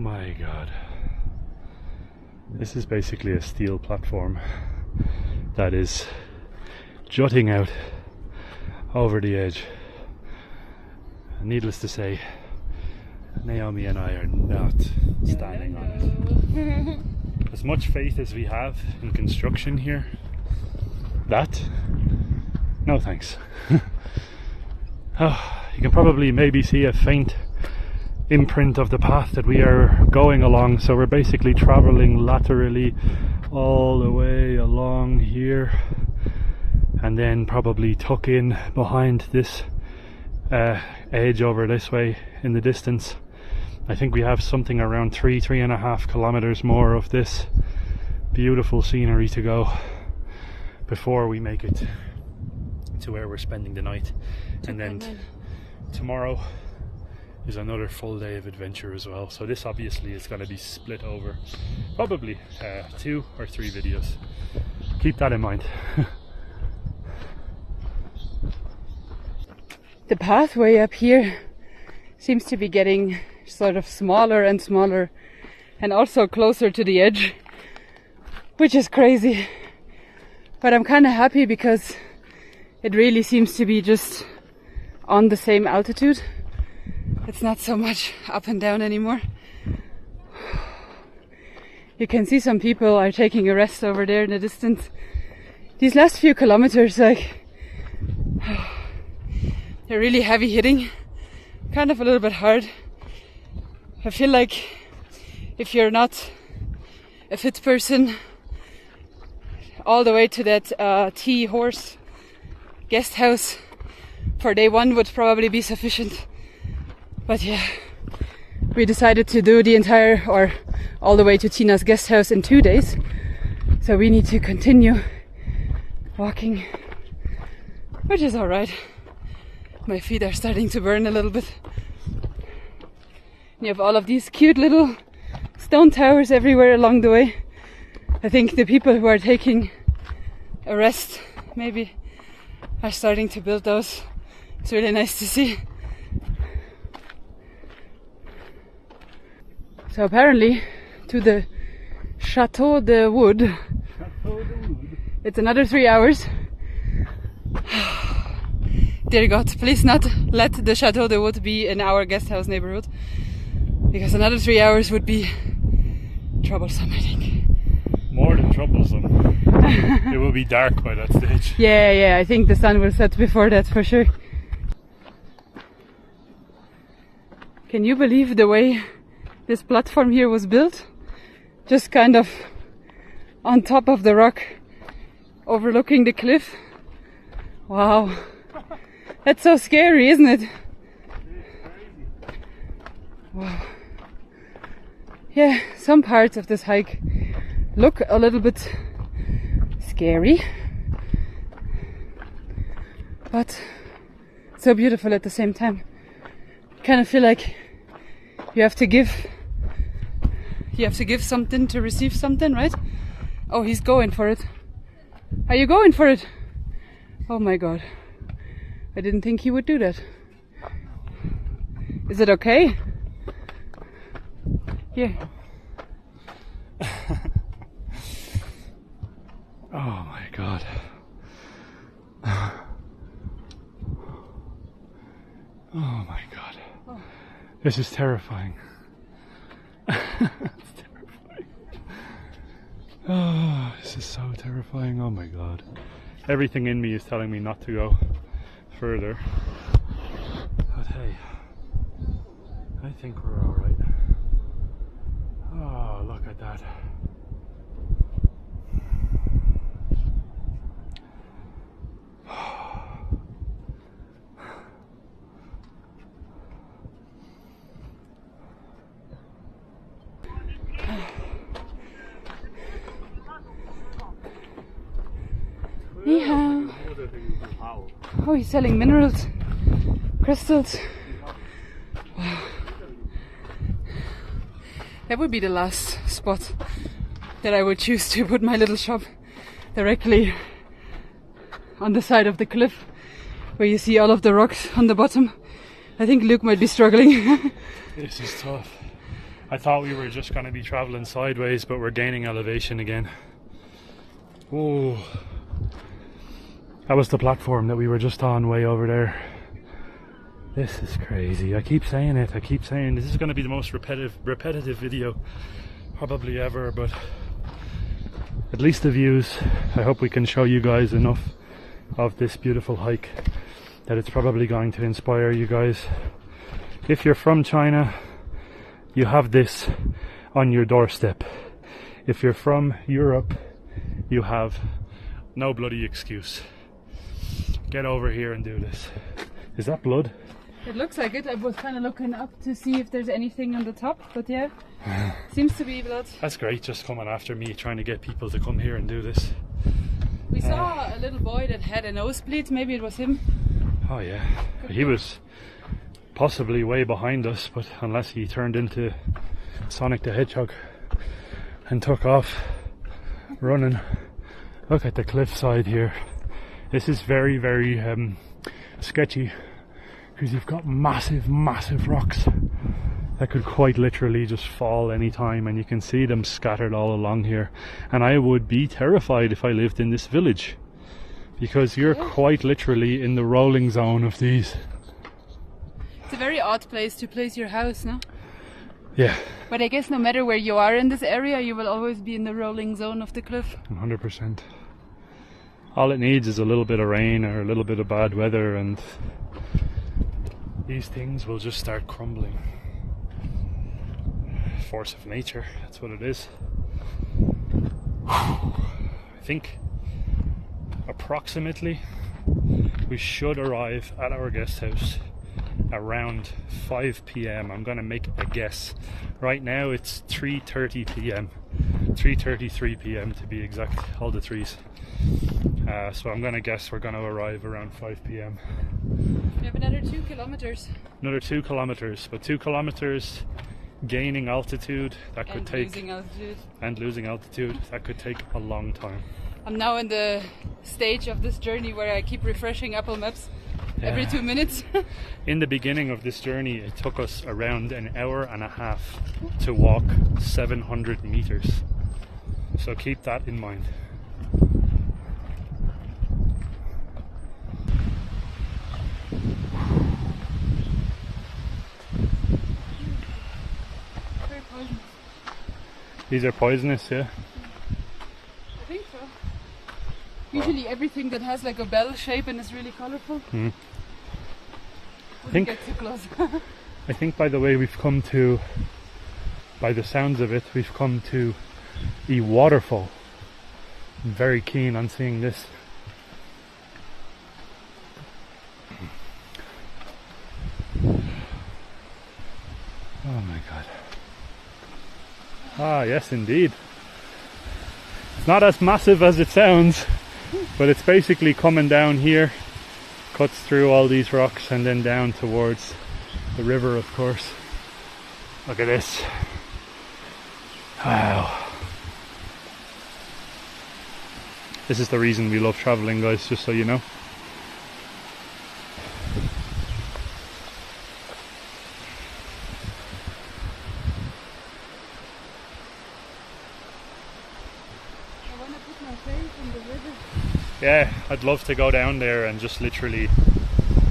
my god. This is basically a steel platform that is jutting out over the edge. Needless to say, Naomi and I are not standing on it. As much faith as we have in construction here, no thanks. You can probably maybe see a faint imprint of the path that we are going along, so we're basically traveling laterally all the way along here and then probably tuck in behind this edge over this way in the distance. I think we have something around 3.5 kilometers more of this beautiful scenery to go before we make it to where we're spending the night. And then tomorrow is another full day of adventure as well. So this obviously is going to be split over probably 2 or 3 videos. Keep that in mind. The pathway up here seems to be getting sort of smaller and smaller and also closer to the edge, which is crazy. But I'm kind of happy because it really seems to be just on the same altitude. It's not so much up and down anymore. You can see some people are taking a rest over there in the distance. These last few kilometers, like, they're really heavy hitting, kind of a little bit hard. I feel like if you're not a fit person, all the way to that tea horse guest house for day 1 would probably be sufficient. But yeah, we decided to do the entire, or all the way to Tina's guest house in 2 days. So we need to continue walking, which is alright. My feet are starting to burn a little bit. You have all of these cute little stone towers everywhere along the way. I think the people who are taking a rest maybe are starting to build those. It's really nice to see. So apparently to the Chateau de Wood, it's another 3 hours. Dear God, please not let the Chateau de Wood be in our guest house neighborhood, because another 3 hours would be troublesome, I think. More than troublesome. It will be dark by that stage. Yeah, I think the sun will set before that for sure. Can you believe the way this platform here was built? Just kind of on top of the rock, overlooking the cliff. Wow. That's so scary, isn't it? Wow. Yeah, some parts of this hike look a little bit scary, but so beautiful at the same time. Kind of feel like you have to give something to receive something, right? Oh, he's going for it. Are you going for it? Oh my God. I didn't think he would do that. Is it okay? Here. Oh my God. Oh my God. Oh. This is terrifying. It's terrifying. Oh, this is so terrifying. Oh my God. Everything in me is telling me not to go further. But hey, I think we're alright. Oh, look at that. Oh, he's selling minerals, crystals. Wow. That would be the last spot that I would choose to put my little shop, directly on the side of the cliff where you see all of the rocks on the bottom. I think Luke might be struggling. This is tough. I thought we were just going to be traveling sideways, but we're gaining elevation again. Oh, that was the platform that we were just on way over there. This is crazy. I keep saying it. I keep saying this is going to be the most repetitive video probably ever, but at least the views. I hope we can show you guys enough of this beautiful hike that it's probably going to inspire you guys. If you're from China, you have this on your doorstep. If you're from Europe, you have no bloody excuse. Get over here and do this. Is that blood? It looks like it. I was kind of looking up to see if there's anything on the top, but yeah, seems to be blood. That's great, just coming after me, trying to get people to come here and do this. We saw a little boy that had a nosebleed. Maybe it was him. Oh yeah, he was possibly way behind us, but unless he turned into Sonic the Hedgehog and took off running. Look at the cliffside here. This is very, very sketchy, because you've got massive rocks that could quite literally just fall any time, and you can see them scattered all along here. And I would be terrified if I lived in this village, because you're quite literally in the rolling zone of these. It's a very odd place to place your house, no? Yeah. But I guess no matter where you are in this area, you will always be in the rolling zone of the cliff. 100%. All it needs is a little bit of rain or a little bit of bad weather, and these things will just start crumbling. Force of nature, that's what it is. I think approximately we should arrive at our guest house around 5 p.m. I'm gonna make a guess. Right now it's 3:30 p.m. 3:33 p.m. to be exact, all the threes. So I'm gonna guess we're gonna arrive around 5 p.m. We have another 2 kilometers. Another 2 kilometers, but 2 kilometers gaining altitude, that could take, losing altitude. And losing altitude, that could take a long time. I'm now in the stage of this journey where I keep refreshing Apple Maps every 2 minutes. In the beginning of this journey, it took us around an hour and a half to walk 700 meters. So keep that in mind. Very poisonous. These are poisonous, yeah? I think so. Usually everything that has like a bell shape and is really colorful. Wouldn't get too close. I think by the way we've come to, by the sounds of it, we've come to a waterfall. I'm very keen on seeing this. Oh my god. Ah, yes indeed. It's not as massive as it sounds, but it's basically coming down here, cuts through all these rocks and then down towards the river, of course. Look at this. Wow. This is the reason we love traveling, guys, just so you know. I want to put my face in the river. Yeah, I'd love to go down there and just literally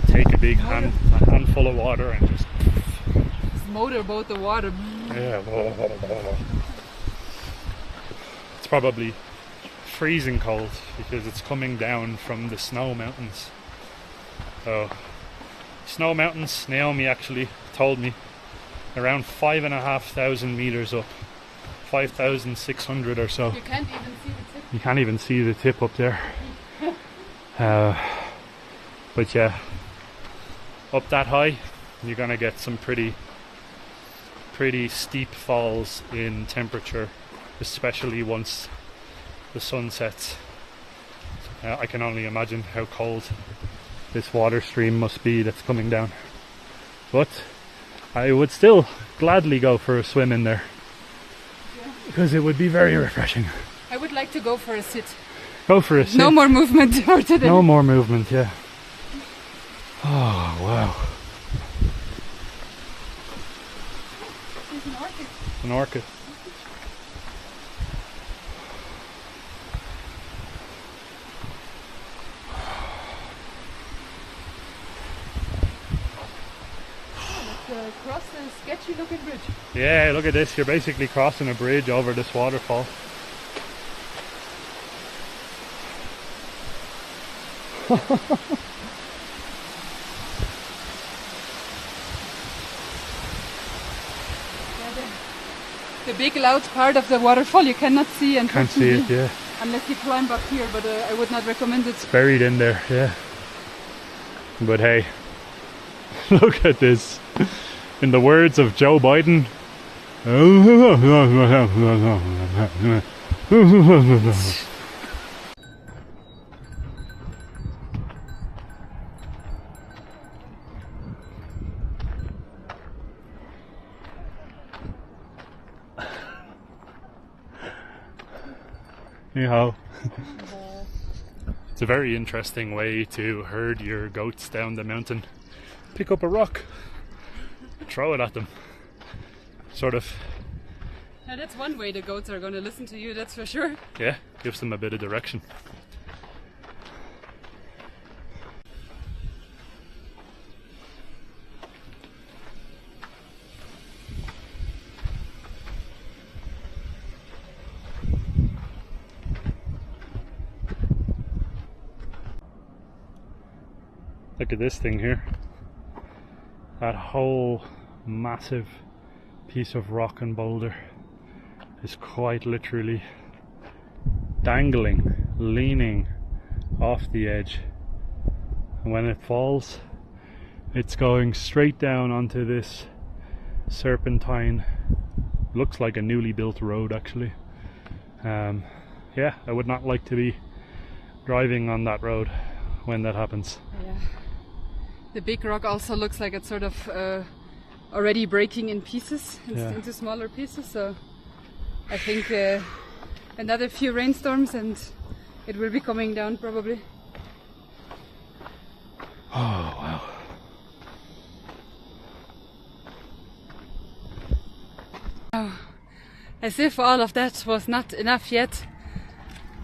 take a big handful of water and just Motorboat the water. yeah. It's probably freezing cold because it's coming down from the snow mountains. So snow mountains, Naomi actually told me, around 5,500 meters up, 5,600 or so. You can't even see the tip. You can't even see the tip up there. But yeah, up that high you're gonna get some pretty steep falls in temperature, especially once the sun sets. I can only imagine how cold this water stream must be that's coming down, but I would still gladly go for a swim in there, because it would be very refreshing. I would like to go for a sit. Go for a sit. No more movement for today. No more movement, yeah. Oh wow. There's an orchid. An orchid. Across the sketchy looking bridge. Yeah, look at this. You're basically crossing a bridge over this waterfall. The big loud part of the waterfall you cannot see, and Can't see it, yeah. unless you climb up here, but I would not recommend it. It's buried in there, yeah. But hey, look at this. In the words of Joe Biden. Anyhow, it's a very interesting way to herd your goats down the mountain. Pick up a rock, throw it at them. Sort of. Now that's one way the goats are going to listen to you, that's for sure. Yeah, gives them a bit of direction. Look at this thing here. That whole massive piece of rock and boulder is quite literally dangling, leaning off the edge. And when it falls, it's going straight down onto this serpentine. Looks like a newly built road, actually. Yeah, I would not like to be driving on that road when that happens. Yeah. The big rock also looks like it's sort of already breaking in pieces, into smaller pieces, so I think another few rainstorms and it will be coming down probably. Oh wow. Oh, as if all of that was not enough yet,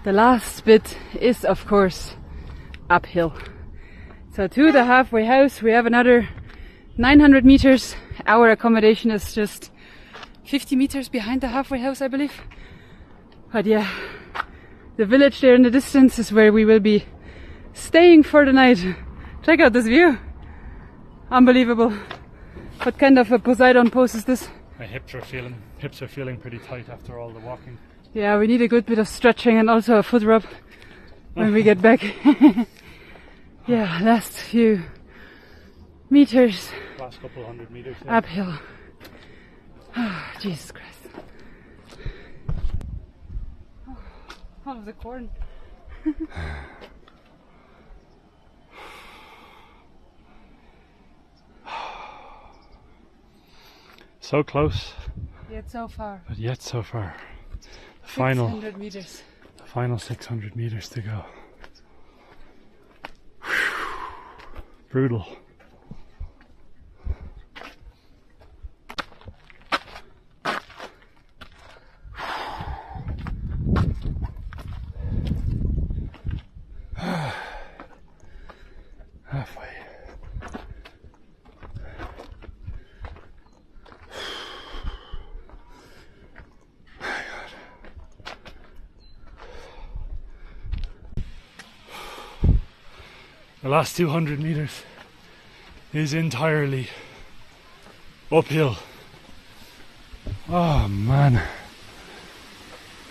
the last bit is of course uphill. So to the halfway house we have another 900 meters. Our accommodation is just 50 meters behind the halfway house, I believe. But yeah, the village there in the distance is where we will be staying for the night. Check out this view. Unbelievable. What kind of a Poseidon pose is this? My hips are feeling pretty tight after all the walking. Yeah, we need a good bit of stretching and also a foot rub when we get back. Yeah, last few meters. Last couple hundred meters. Uphill. Oh, Jesus Christ. Oh, all of the corn. So close. Yet so far. But yet so far. The 600 meters. The final 600 meters to go. Brutal. Halfway. My God. The last 200 meters is entirely uphill. Oh man.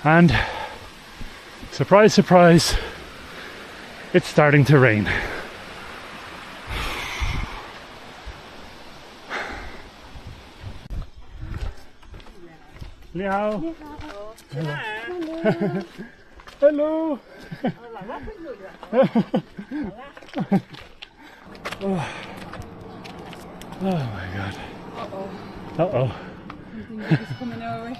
And surprise, surprise, it's starting to rain. Ni hao. Hello. Oh. Oh my God. Uh-oh. Uh-oh. Something big is coming our way.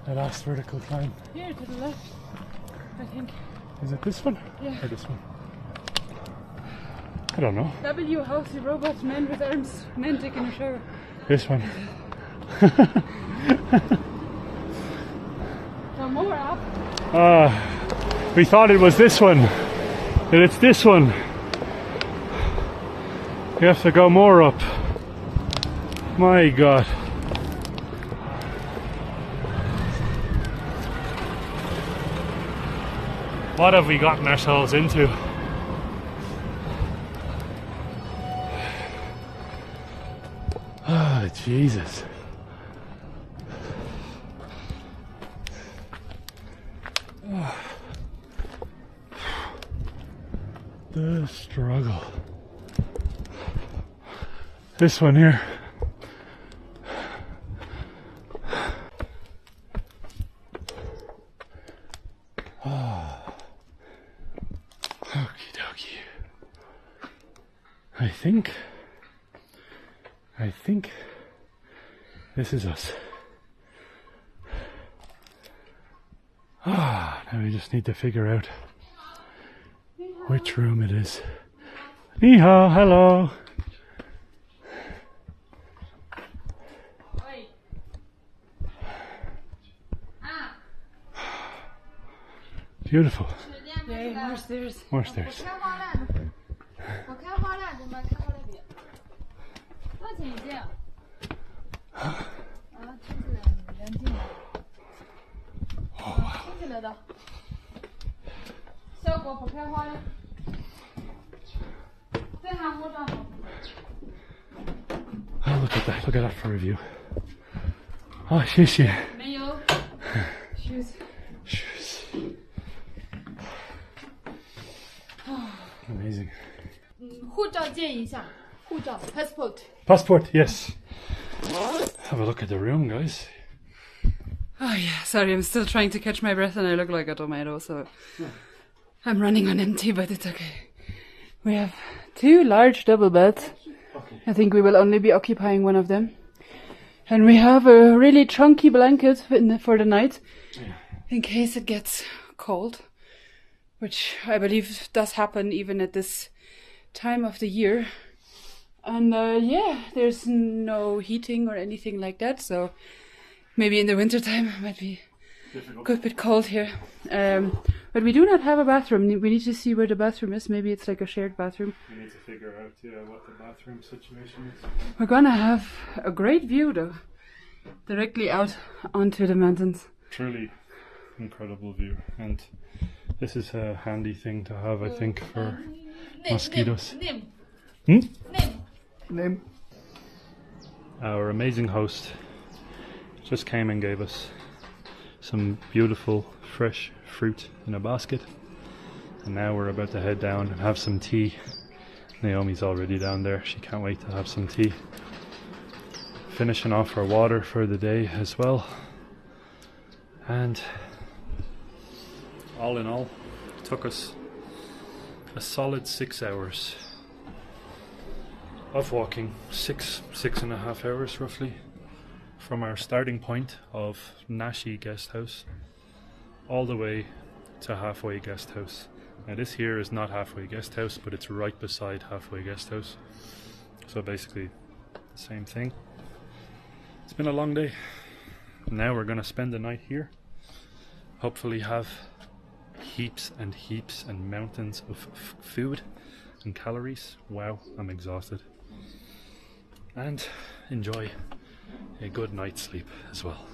The last vertical climb. Here to the left, I think. Is it this one? Yeah. Or this one? I don't know. W, housey robot, man with arms, man taking a shower. This one. No more up. We thought it was this one, and it's this one. We have to go more up. My God. What have we gotten ourselves into? Ah, Jesus. The struggle. This one here. Okie dokie. I think this is us. Now we just need to figure out which room it is. Ni hao, hello. Beautiful. Yay, more stairs. More stairs. 我开花链，怎么开花链比？多少钱一件？啊，听起来蛮近的。听起来的。效果不开花链。再喊护照。Oh, look at that. Look at that for review. Oh, 谢谢。没有。Shoes. Shoes. Amazing. 护照借一下，护照 passport。 Passport, yes. Have a look at the room, guys. Oh yeah, sorry, I'm still trying to catch my breath and I look like a tomato, so I'm running on empty, but it's okay. We have 2 large double beds. I think we will only be occupying one of them. And we have a really chunky blanket for the night, in case it gets cold, which I believe does happen even at this time of the year. And yeah, there's no heating or anything like that, so maybe in the wintertime it might be a bit cold here. But we do not have a bathroom. We need to see where the bathroom is. Maybe it's like a shared bathroom. We need to figure out what the bathroom situation is. We're gonna have a great view though, directly out onto the mountains. Truly incredible view, and this is a handy thing to have, I think, for mosquitoes. Name. Our amazing host just came and gave us some beautiful fresh fruit in a basket, and now we're about to head down and have some tea. Naomi's already down there, she can't wait to have some tea. Finishing off our water for the day as well, and all in all it took us a solid 6 hours of walking, 6.5 hours roughly, from our starting point of Nashi Guest House all the way to Halfway Guest House. Now this here is not Halfway Guest House, but it's right beside Halfway Guest House, so basically the same thing. It's been a long day. Now we're gonna spend the night here, hopefully have heaps and heaps and mountains of food and calories. Wow, I'm exhausted. And enjoy a good night's sleep as well.